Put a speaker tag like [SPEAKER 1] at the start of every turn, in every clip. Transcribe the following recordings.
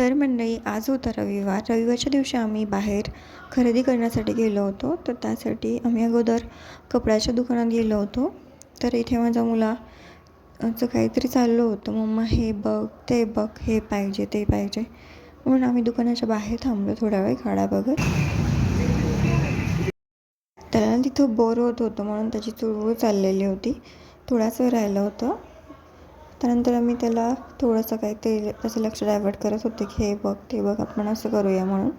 [SPEAKER 1] तर मंडळी, आज होता रविवार. रविवारच्या दिवशी आम्ही बाहेर खरेदी करण्यासाठी गेलो होतो. तर त्यासाठी आम्ही अगोदर कपड्याच्या दुकानात गेलो होतो. तर इथे माझ्या मुलाचं काहीतरी चाललं होतं, मम्मा हे बघ, ते बघ, हे पाहिजे, ते पाहिजे. म्हणून आम्ही दुकानाच्या बाहेर थांबलो थोडा वेळ गाड्या बघत. त्याला तिथं बोर होत होतं म्हणून त्याची चुळबुळ चाललेली होती. थोडाच वेळ राहिलं होतं. त्यानंतर आम्ही त्याला थोडंसं काय ते त्याचं लक्ष डायवर्ट करत होते की हे बघ, ते बघ, आपण असं करूया म्हणून.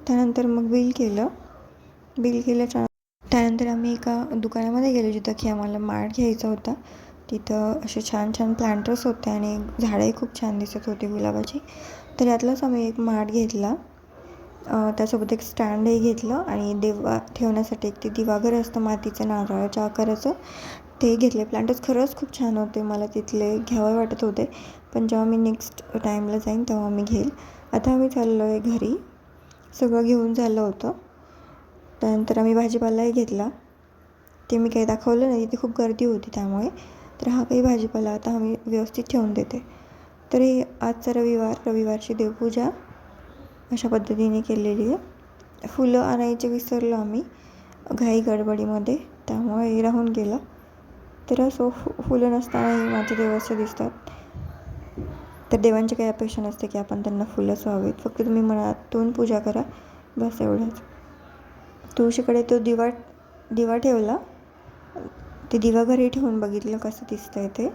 [SPEAKER 1] त्यानंतर मग बिल केल्याच्या त्यानंतर आम्ही एका दुकानामध्ये गेलो जिथं की आम्हाला माठ घ्यायचा होता. तिथं असे छान छान प्लांटर्स होते आणि झाडंही खूप छान दिसत होती गुलाबाची. तर यातलाच आम्ही एक माठ घेतला. त्यासोबत एक स्टँडही घेतलं आणि देवा ठेवण्यासाठी एक ते दिवाघर असतं मातीचं नारळाच्या आकाराचं, ते घेतले. प्लांटर्स खरंच खूप छान होते. मला तिथले घ्यावे वाटत होते, पण जेव्हा मी नेक्स्ट टाईमला जाईन तेव्हा मी घेईल. आता आम्ही चाललो आहे घरी. सगळं घेऊन झालं होतं. त्यानंतर आम्ही भाजीपालाही घेतला. ते मी काही दाखवलं नाही, तिथे खूप गर्दी होती त्यामुळे. तर हा काही भाजीपाला आता आम्ही व्यवस्थित ठेवून देते. तरी आजचा रविवारची देवपूजा अशा पद्धतीने केलेली आहे. फुलं आणायचे विसरलो आम्ही घाई गडबडीमध्ये, त्यामुळे राहून गेलं. तर असो, फुलं नसतानाही माझे देव असे दिसतात. तर देवांची काही अपेक्षा नसते की आपण त्यांना फुलंच व्हावेत. फक्त तुम्ही मनातून पूजा करा, बस एवढंच. तुळशीकडे तो दिवा ठेवला. ते दिवा घरी ठेवून बघितलं कसं दिसतंय ते.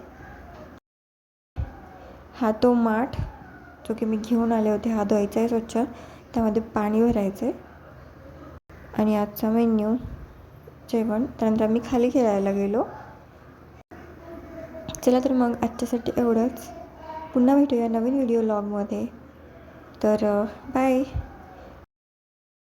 [SPEAKER 1] हा तो माठ जो की मी घेऊन आले होते, हा धुवायचा आहे स्वच्छ, त्यामध्ये पाणी भरायचं आहे. आणि आजचा मेन्यू जेवण. त्यानंतर आम्ही खाली खेळायला गेलो. चला तर मग आजच्यासाठी एवढंच. पुन्हा भेटूया नवीन व्हिडिओ लॉगमध्ये. तर बाय.